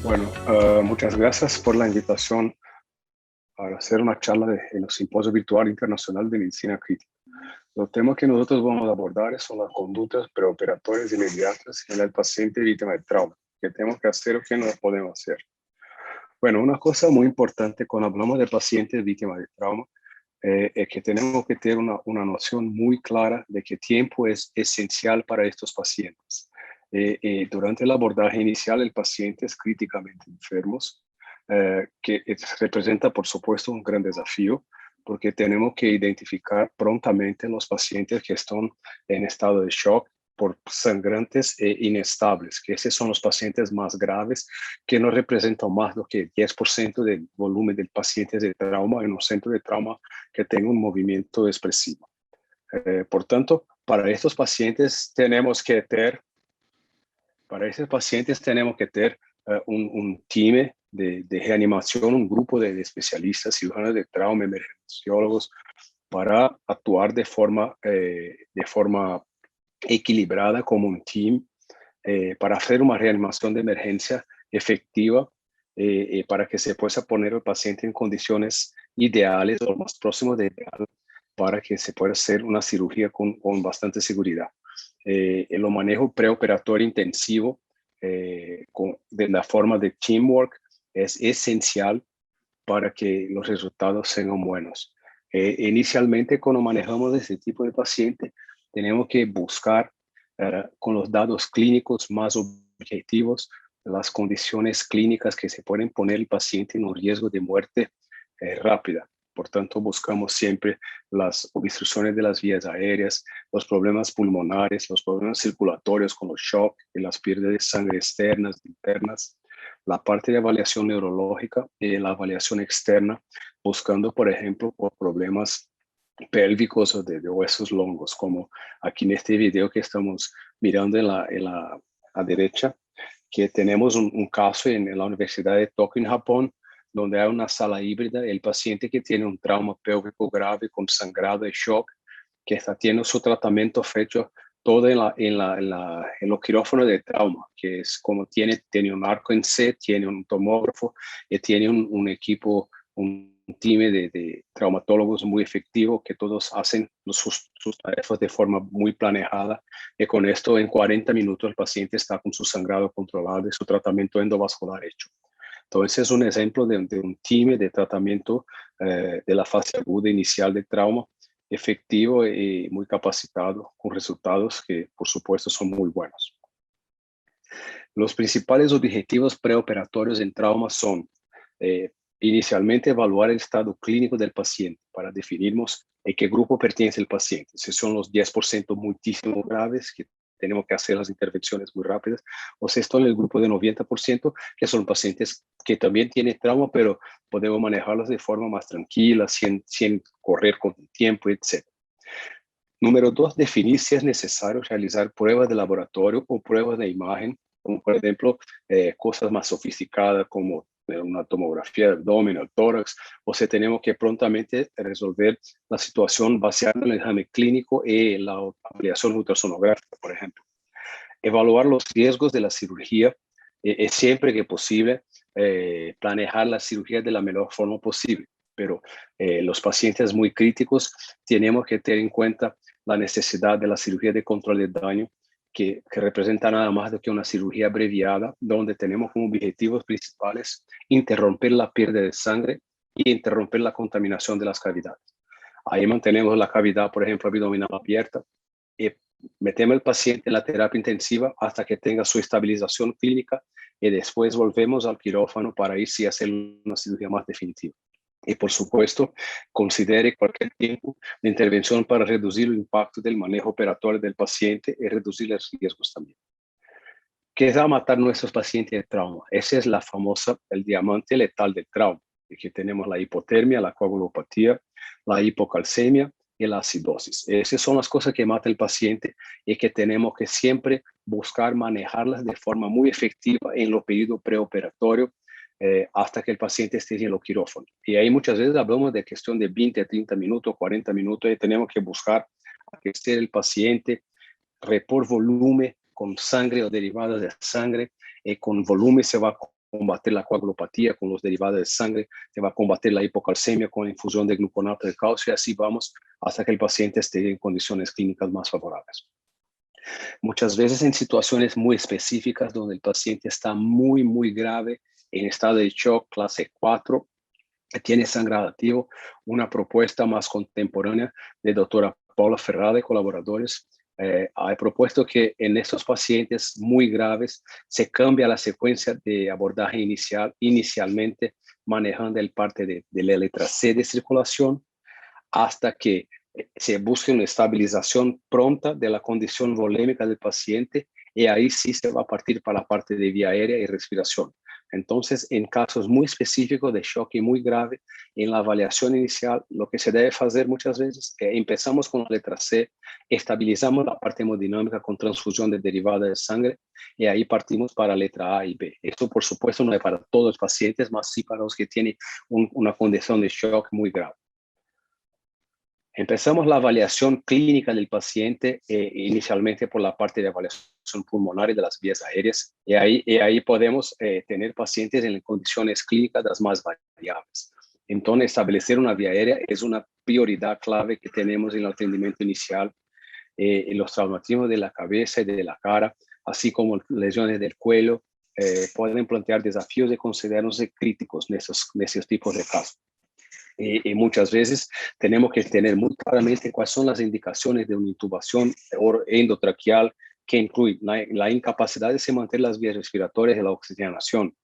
Bueno, muchas gracias por la invitación para hacer una charla en el Simposio Virtual Internacional de Medicina Crítica. Los temas que nosotros vamos a abordar son las conductas preoperatorias inmediatas en el paciente víctima de trauma. ¿Qué tenemos que hacer o qué no podemos hacer? Bueno, una cosa muy importante cuando hablamos de pacientes víctimas de trauma es que tenemos que tener una noción muy clara de que tiempo es esencial para estos pacientes. Durante el abordaje inicial, el paciente es críticamente enfermo, representa, por supuesto, un gran desafío, porque tenemos que identificar prontamente los pacientes que están en estado de shock por sangrantes e inestables, que esos son los pacientes más graves, que no representan más do que 10% del volumen del paciente de trauma en un centro de trauma que tenga un movimiento expresivo. Por tanto, para estos pacientes tenemos que tener un team de reanimación, un grupo de especialistas, cirujanos de trauma, emergenciólogos, para actuar de forma equilibrada como un team, para hacer una reanimación de emergencia efectiva, para que se pueda poner al paciente en condiciones ideales o más próximo de ideal para que se pueda hacer una cirugía con bastante seguridad. El manejo preoperatorio intensivo de la forma de teamwork es esencial para que los resultados sean buenos. Inicialmente, cuando manejamos este tipo de paciente, tenemos que buscar con los datos clínicos más objetivos las condiciones clínicas que se pueden poner el paciente en un riesgo de muerte rápida. Por tanto, buscamos siempre las obstrucciones de las vías aéreas, los problemas pulmonares, los problemas circulatorios con los shock y las pérdidas de sangre externas, internas, la parte de evaluación neurológica y la evaluación externa, buscando, por ejemplo, por problemas pélvicos o de huesos longos, como aquí en este video que estamos mirando a derecha, que tenemos un caso en la Universidad de Tokio, en Japón, donde hay una sala híbrida, el paciente que tiene un trauma pélvico grave con sangrado y shock, que está teniendo su tratamiento fecho todo en los quirófanos de trauma, que es como tiene un arco en C, tiene un tomógrafo y tiene un equipo, un team de traumatólogos muy efectivo que todos hacen sus tareas de forma muy planeada y con esto en 40 minutos el paciente está con su sangrado controlado y su tratamiento endovascular hecho. Entonces es un ejemplo de un team de tratamiento de la fase aguda inicial de trauma efectivo y muy capacitado, con resultados que por supuesto son muy buenos. Los principales objetivos preoperatorios en trauma son inicialmente evaluar el estado clínico del paciente para definirnos en qué grupo pertenece el paciente. Si son los 10% muchísimo graves, que tenemos que hacer las intervenciones muy rápidas, o si están en el grupo de 90%, que son pacientes que también tienen trauma, pero podemos manejarlos de forma más tranquila, sin correr con el tiempo, etc. Número 2, definir si es necesario realizar pruebas de laboratorio o pruebas de imagen, como por ejemplo cosas más sofisticadas como una tomografía del abdomen o el tórax, o si tenemos que prontamente resolver la situación basada en el examen clínico y la ampliación ultrasonográfica, por ejemplo. Evaluar los riesgos de la cirugía es siempre que posible planear la cirugía de la mejor forma posible, pero los pacientes muy críticos tenemos que tener en cuenta la necesidad de la cirugía de control de daño, que representa nada más do que una cirugía abreviada, donde tenemos como objetivos principales interrumpir la pérdida de sangre y interrumpir la contaminación de las cavidades. Ahí mantenemos la cavidad, por ejemplo, abdominal abierta y metemos al paciente en la terapia intensiva hasta que tenga su estabilización clínica y después volvemos al quirófano para ir a hacer una cirugía más definitiva. Y por supuesto, considere cualquier tiempo de intervención para reducir el impacto del manejo operatorio del paciente y reducir los riesgos también. ¿Qué va a matar a nuestros pacientes de trauma? Esa es la famosa, el diamante letal del trauma. Aquí tenemos la hipotermia, la coagulopatía, la hipocalcemia y la acidosis. Esas son las cosas que matan al paciente y que tenemos que siempre buscar manejarlas de forma muy efectiva en los periodos preoperatorios hasta que el paciente esté en los quirófanos. Y ahí muchas veces hablamos de cuestión de 20 a 30 minutos, 40 minutos, y tenemos que buscar que esté el paciente por volumen, con sangre o derivados de sangre, con volumen se va combatir la coagulopatía con los derivados de sangre, se va a combatir la hipocalcemia con la infusión de gluconato de calcio y así vamos hasta que el paciente esté en condiciones clínicas más favorables. Muchas veces en situaciones muy específicas donde el paciente está muy, muy grave, en estado de shock clase 4, tiene sangrado activo, una propuesta más contemporánea de doctora Paula Ferrada y colaboradores ha propuesto que en estos pacientes muy graves se cambia la secuencia de abordaje inicialmente manejando el parte de la letra C de circulación hasta que se busque una estabilización pronta de la condición volémica del paciente y ahí sí se va a partir para la parte de vía aérea y respiración. Entonces, en casos muy específicos de shock muy grave, en la avaliación inicial, lo que se debe hacer muchas veces es empezamos con la letra C, estabilizamos la parte hemodinámica con transfusión de derivada de sangre y ahí partimos para la letra A y B. Esto, por supuesto, no es para todos los pacientes, más sí para los que tienen una condición de shock muy grave. Empezamos la avaliación clínica del paciente inicialmente por la parte de avaliación pulmonar y de las vías aéreas y ahí podemos tener pacientes en condiciones clínicas las más variables. Entonces, establecer una vía aérea es una prioridad clave que tenemos en el atendimiento inicial en los traumatismos de la cabeza y de la cara, así como lesiones del cuello, pueden plantear desafíos de considerarse críticos en esos tipos de casos. Y muchas veces tenemos que tener muy claramente cuáles son las indicaciones de una intubación endotraqueal que incluye la incapacidad de se mantener las vías respiratorias y la oxigenación,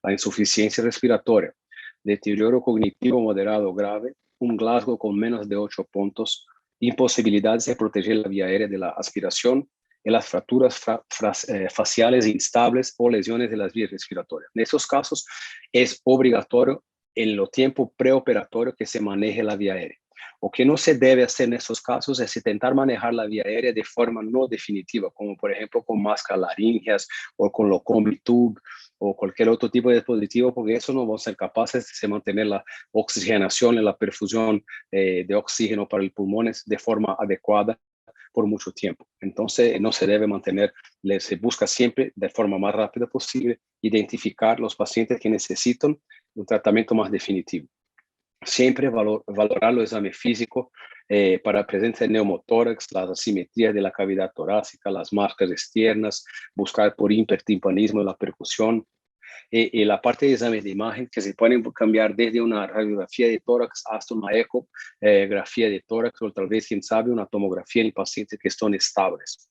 la insuficiencia respiratoria, deterioro cognitivo moderado o grave, un Glasgow con menos de 8 puntos, imposibilidad de proteger la vía aérea de la aspiración y las fracturas faciales instables o lesiones de las vías respiratorias. En esos casos es obligatorio en lo tiempo preoperatorio que se maneje la vía aérea. O que no se debe hacer en esos casos es intentar manejar la vía aérea de forma no definitiva, como por ejemplo con máscaras laringeas o con lo Combitube o cualquier otro tipo de dispositivo, porque eso no va a ser capaces de mantener la oxigenación y la perfusión de oxígeno para el pulmón de forma adecuada por mucho tiempo. Entonces, no se debe mantener, se busca siempre de forma más rápida posible identificar los pacientes que necesitan un tratamiento más definitivo. Siempre valorar los exámenes físicos para presencia de neumotórax, las asimetrías de la cavidad torácica, las marcas externas, buscar por hipertimpanismo de la percusión. Y la parte de exámenes de imagen que se pueden cambiar desde una radiografía de tórax hasta una ecografía de tórax o tal vez, quién sabe, una tomografía en pacientes que están estables.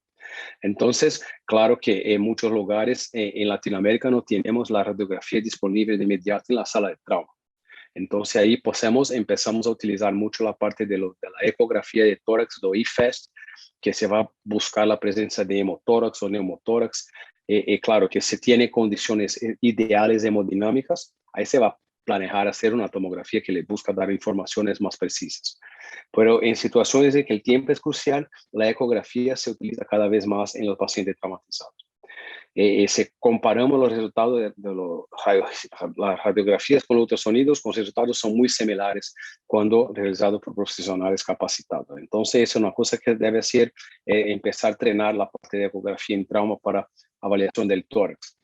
Entonces, claro que en muchos lugares en Latinoamérica no tenemos la radiografía disponible de inmediato en la sala de trauma. Entonces ahí empezamos a utilizar mucho la parte de la ecografía de tórax, do IFEST, que se va a buscar la presencia de hemotórax o neumotórax. Claro que se tiene condiciones ideales hemodinámicas, ahí se va a planear hacer una tomografía que le busca dar informaciones más precisas. Pero en situaciones en que el tiempo es crucial, la ecografía se utiliza cada vez más en los pacientes traumatizados. Si comparamos los resultados de las radiografías con ultrasonidos, los resultados son muy similares cuando realizados por profesionales capacitados. Entonces, es una cosa que debe hacer, empezar a entrenar la parte de ecografía en trauma para avaliación del tórax.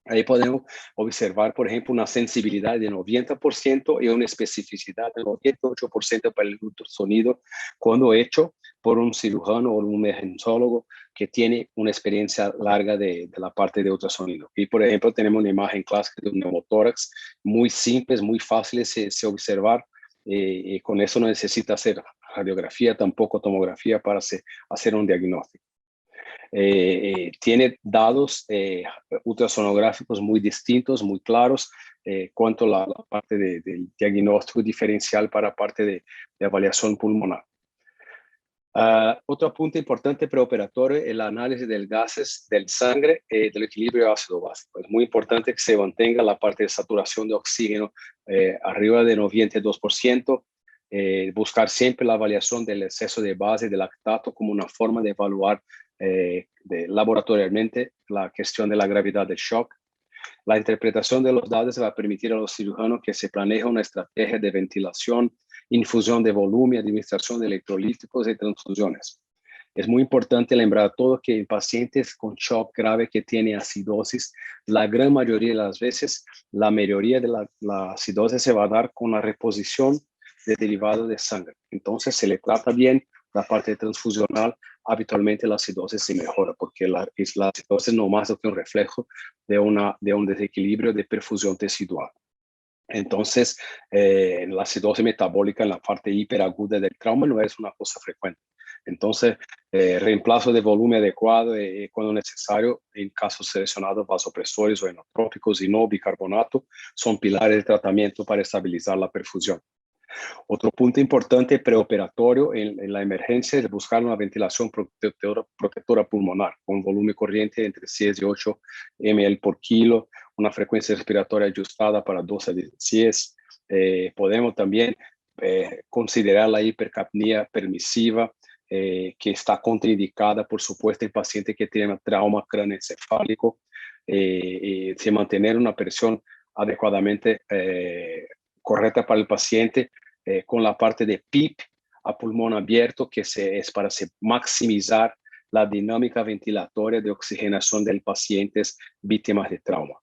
Ahí podemos observar, por ejemplo, una sensibilidad de 90% y una especificidad de 98% para el ultrasonido cuando hecho por un cirujano o un emergenciólogo que tiene una experiencia larga de la parte de ultrasonido. Y, por ejemplo, tenemos una imagen clásica de un neumotórax muy simple, muy fácil de observar. Y con eso no necesita hacer radiografía, tampoco tomografía para hacer un diagnóstico. Tiene dados ultrasonográficos muy distintos, muy claros, cuanto a la parte del diagnóstico diferencial para parte de avaliación pulmonar. Otro punto importante preoperatorio es el análisis de gases del sangre del equilibrio ácido-básico. Es muy importante que se mantenga la parte de saturación de oxígeno arriba de 92%. Buscar siempre la avaliación del exceso de base de lactato como una forma de evaluar laboratorialmente la cuestión de la gravedad del shock. La interpretación de los datos va a permitir a los cirujanos que se planeje una estrategia de ventilación, infusión de volumen, administración de electrolíticos y transfusiones. Es muy importante lembrar todo que en pacientes con shock grave que tienen acidosis, la gran mayoría de las veces, la mayoría de la acidosis se va a dar con la reposición de derivados de sangre. Entonces se le trata bien la parte transfusional, habitualmente la acidosis se mejora porque la acidosis no más que un reflejo de un desequilibrio de perfusión tecidual. Entonces, la acidosis metabólica en la parte hiperaguda del trauma no es una cosa frecuente. Entonces, reemplazo de volumen adecuado cuando necesario, en casos seleccionados, vasopresores o enotrópicos y no bicarbonato son pilares de tratamiento para estabilizar la perfusión. Otro punto importante preoperatorio en la emergencia es buscar una ventilación protectora pulmonar con volumen corriente entre 6 y 8 ml por kilo, una frecuencia respiratoria ajustada para 12 a 16. Podemos también considerar la hipercapnia permisiva, que está contraindicada, por supuesto, en pacientes que tienen trauma craneoencefálico, se mantener una presión adecuadamente correcta para el paciente, con la parte de PIP a pulmón abierto, que es para maximizar la dinámica ventilatoria de oxigenación del paciente víctimas de trauma.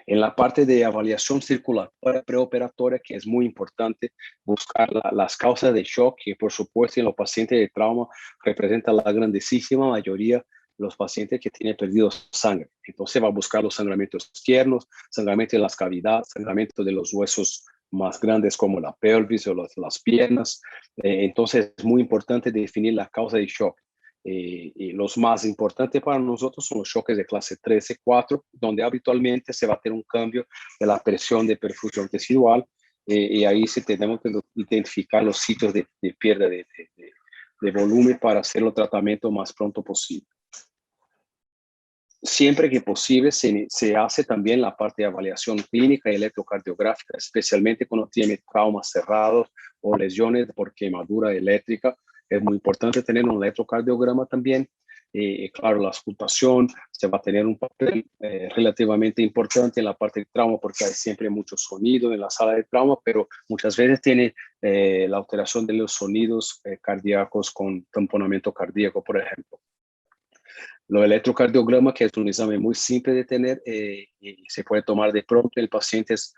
En la parte de avaliación circulatoria preoperatoria, que es muy importante, buscar las causas de shock, que por supuesto en los pacientes de trauma representa la grandísima mayoría de los pacientes que tienen perdido sangre. Entonces va a buscar los sangramientos externos, sangramiento de las cavidades, sangramiento de los huesos más grandes como la pelvis o las piernas. Entonces es muy importante definir la causa de shock. Y los más importantes para nosotros son los choques de clase 3 y 4, donde habitualmente se va a tener un cambio de la presión de perfusión tecidual, y ahí sí tenemos que identificar los sitios de pérdida de volumen para hacer el tratamiento más pronto posible. Siempre que posible se hace también la parte de avaliación clínica y electrocardiográfica, especialmente cuando tiene traumas cerrados o lesiones por quemadura eléctrica. Es muy importante tener un electrocardiograma también. Claro, la auscultación se va a tener un papel relativamente importante en la parte de trauma porque hay siempre mucho sonido en la sala de trauma, pero muchas veces tiene la alteración de los sonidos cardíacos con tamponamiento cardíaco, por ejemplo. Los electrocardiogramas, que es un examen muy simple de tener, y se puede tomar de pronto en pacientes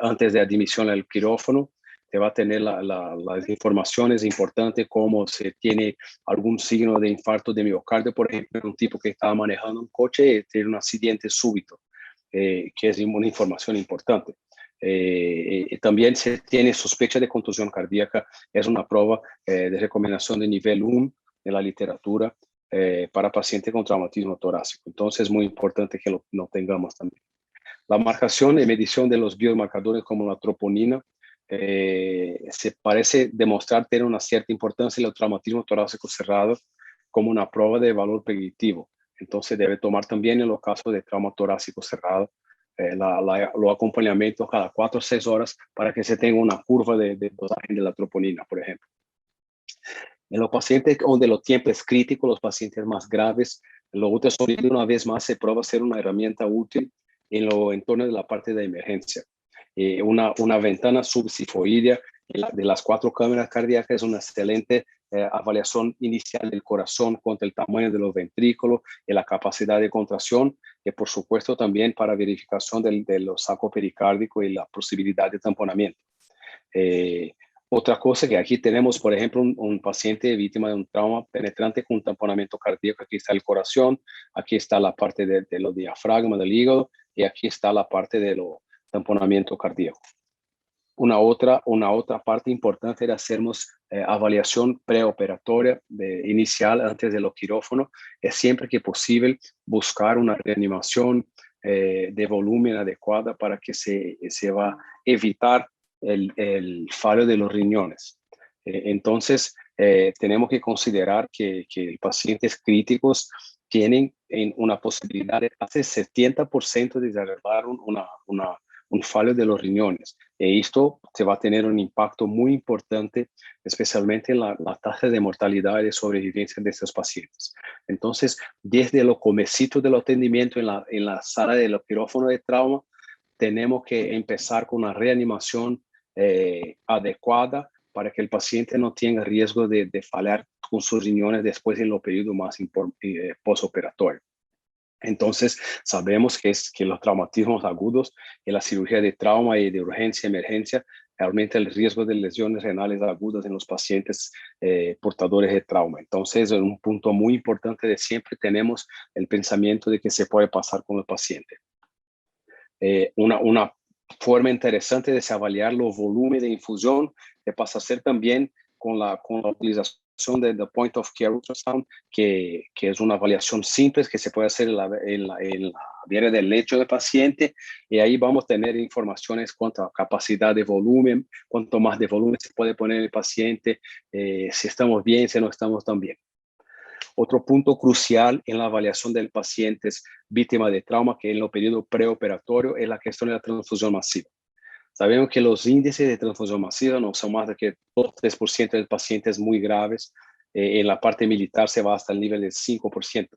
antes de admisión al quirófano. Te va a tener las informaciones importantes como si tiene algún signo de infarto de miocardio, por ejemplo, un tipo que estaba manejando un coche y tiene un accidente súbito, que es una información importante. También se tiene sospecha de contusión cardíaca, es una prueba de recomendación de nivel 1 en la literatura, para pacientes con traumatismo torácico. Entonces es muy importante que lo tengamos también. La marcación y medición de los biomarcadores como la troponina se parece demostrar tener una cierta importancia en el traumatismo torácico cerrado como una prueba de valor predictivo. Entonces debe tomar también en los casos de trauma torácico cerrado los acompañamientos cada 4 o 6 horas para que se tenga una curva de dosaje de la troponina, por ejemplo. En los pacientes donde los tiempos es crítico, los pacientes más graves, el ultrasonido una vez más se prueba ser una herramienta útil en lo entorno de la parte de emergencia. Una ventana subsifoidea de las 4 cámaras cardíacas es una excelente avaliación inicial del corazón contra el tamaño de los ventrículos y la capacidad de contracción, y por supuesto también para verificación de los sacos pericárdicos y la posibilidad de tamponamiento. Otra cosa que aquí tenemos, por ejemplo, un paciente víctima de un trauma penetrante con un tamponamiento cardíaco. Aquí está el corazón, aquí está la parte de los diafragmas del hígado y aquí está la parte de los tamponamiento cardíaco. Una otra parte importante era hacernos avaliación preoperatoria inicial antes de los quirófanos. Es siempre que posible buscar una reanimación de volumen adecuada para que se va a evitar el fallo de los riñones. Entonces, tenemos que considerar que pacientes críticos tienen una posibilidad de hace 70% de desarrollar un fallo de los riñones. Y esto se va a tener un impacto muy importante, especialmente en la tasa de mortalidad y de sobrevivencia de estos pacientes. Entonces, desde los comecitos del atendimiento en la sala de los quirófanos de trauma, tenemos que empezar con una reanimación adecuada para que el paciente no tenga riesgo de fallar con sus riñones después en los periodos más postoperatorio. Entonces, sabemos que los traumatismos agudos y la cirugía de trauma y de urgencia y emergencia aumenta el riesgo de lesiones renales agudas en los pacientes portadores de trauma. Entonces, en un punto muy importante de siempre tenemos el pensamiento de que se puede pasar con el paciente. Una forma interesante de se avaliar los volúmenes de infusión que pasa a ser también con la utilización de Point of Care Ultrasound, que es una avaliación simple que se puede hacer en la beira del lecho del paciente, y ahí vamos a tener informaciones cuanto a capacidad de volumen, cuánto más de volumen se puede poner en el paciente, si estamos bien, si no estamos tan bien. Otro punto crucial en la avaliación del paciente víctima de trauma, que en el periodo preoperatorio, es la cuestión de la transfusión masiva. Sabemos que los índices de transfusión masiva no son más de que 2-3% de pacientes muy graves. En la parte militar se va hasta el nivel del 5%.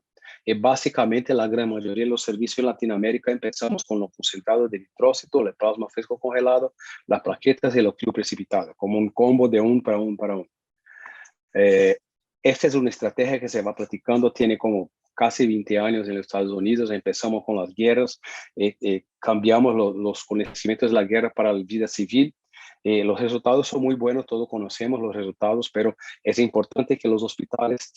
Y básicamente la gran mayoría de los servicios en Latinoamérica empezamos con los concentrados de eritrócito, el plasma fresco congelado, las plaquetas y el óxido precipitado, como un combo de uno para uno. Esta es una estrategia que se va practicando, tiene como casi 20 años en los Estados Unidos. Empezamos con las guerras, cambiamos los conocimientos de la guerra para la vida civil. Los resultados son muy buenos, todos conocemos los resultados, pero es importante que los hospitales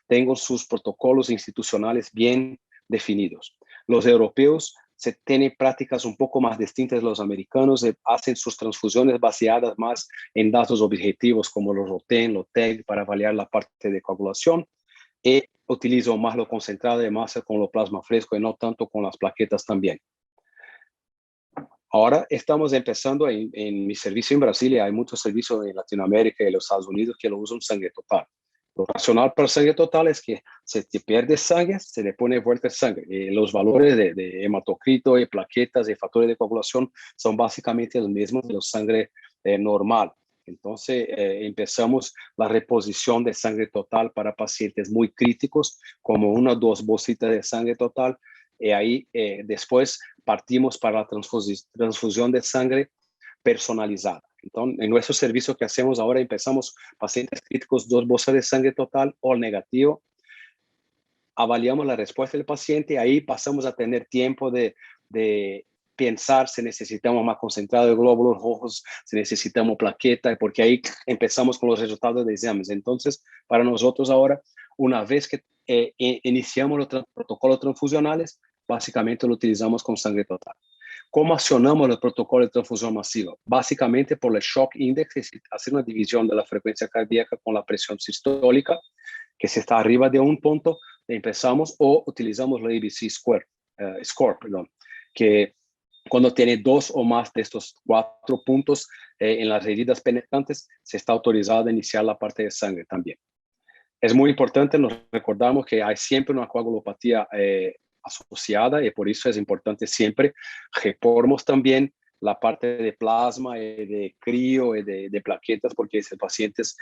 tengan sus protocolos institucionales bien definidos. Los europeos tienen prácticas un poco más distintas de los americanos, hacen sus transfusiones basadas más en datos objetivos como los ROTEN, los TEG, para avaliar la parte de coagulación, y utilizan más lo concentrado de masa con lo plasma fresco y no tanto con las plaquetas también. Ahora estamos empezando en mi servicio en Brasil, y hay muchos servicios en Latinoamérica y en los Estados Unidos que lo usan sangre total. Lo racional para sangre total es que se te pierde sangre, se le pone vuelta sangre. Los valores de hematocrito y plaquetas y factores de coagulación son básicamente los mismos de la sangre normal. Entonces, empezamos la reposición de sangre total para pacientes muy críticos, como 1 o 2 bolsitas de sangre total. Y ahí después partimos para la transfusión de sangre personalizada. Entonces, en nuestro servicio que hacemos ahora, empezamos pacientes críticos, 2 bolsas de sangre total o negativo. Avaliamos la respuesta del paciente, ahí pasamos a tener tiempo de pensar si necesitamos más concentrado de glóbulos rojos, si necesitamos plaqueta, porque ahí empezamos con los resultados de exámenes. Entonces, para nosotros ahora, una vez que iniciamos los protocolos transfusionales, básicamente lo utilizamos con sangre total. ¿Cómo accionamos el protocolo de transfusión masiva? Básicamente por el shock index, es hacer una división de la frecuencia cardíaca con la presión sistólica, que si está arriba de un punto, empezamos, o utilizamos la ABC score, que cuando tiene 2 o más de estos 4 puntos en las heridas penetrantes, se está autorizado a iniciar la parte de sangre también. Es muy importante, nos recordamos que hay siempre una coagulopatía asociada, y por eso es importante siempre reportamos también la parte de plasma, de crío y de plaquetas, porque esos pacientes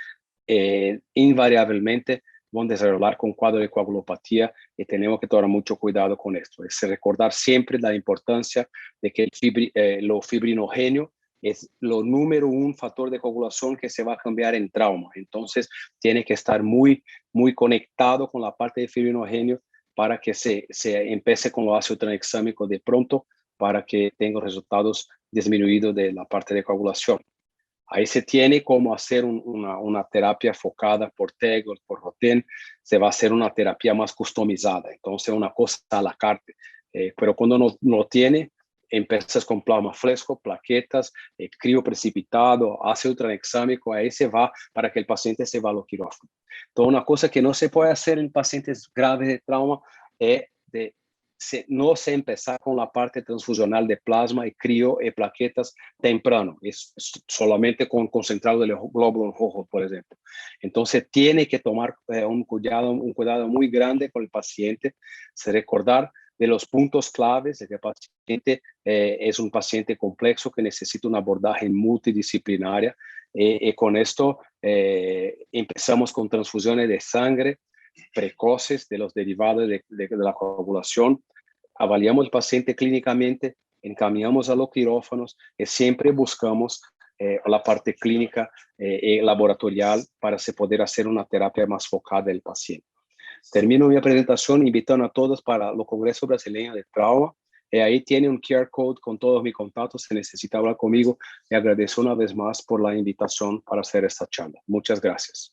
invariablemente van a desarrollar con cuadro de coagulopatía, y tenemos que tomar mucho cuidado con esto. Es recordar siempre la importancia de que lo fibrinogéneo es lo número 1 factor de coagulación que se va a cambiar en trauma. Entonces, tiene que estar muy conectado con la parte de fibrinogéneo para que se empiece con lo ácido tranexámico de pronto, para que tenga resultados disminuidos de la parte de coagulación. Ahí se tiene cómo hacer una terapia focada por TEG o por ROTEN. Se va a hacer una terapia más customizada, entonces una cosa a la carte. Pero cuando no lo tiene, empiezas con plasma fresco, plaquetas, crío precipitado, ácido tranexámico, ahí se va para que el paciente se va al quirófano. Entonces, una cosa que no se puede hacer en pacientes graves de trauma es no se empezar con la parte transfusional de plasma y crío y plaquetas temprano, es solamente con concentrado de glóbulos rojos, por ejemplo. Entonces, tiene que tomar un cuidado muy grande con el paciente, recordar de los puntos claves de que el paciente es un paciente complejo que necesita un abordaje multidisciplinaria, y con esto empezamos con transfusiones de sangre precoces de los derivados de la coagulación. Avaliamos el paciente clínicamente, encaminamos a los quirófanos y siempre buscamos la parte clínica y laboratorial para se poder hacer una terapia más focada del paciente. Termino mi presentación invitando a todos para el Congreso Brasileño de Trauma. Ahí tiene un QR code con todos mis contactos si necesita hablar conmigo. Y agradezco una vez más por la invitación para hacer esta charla. Muchas gracias.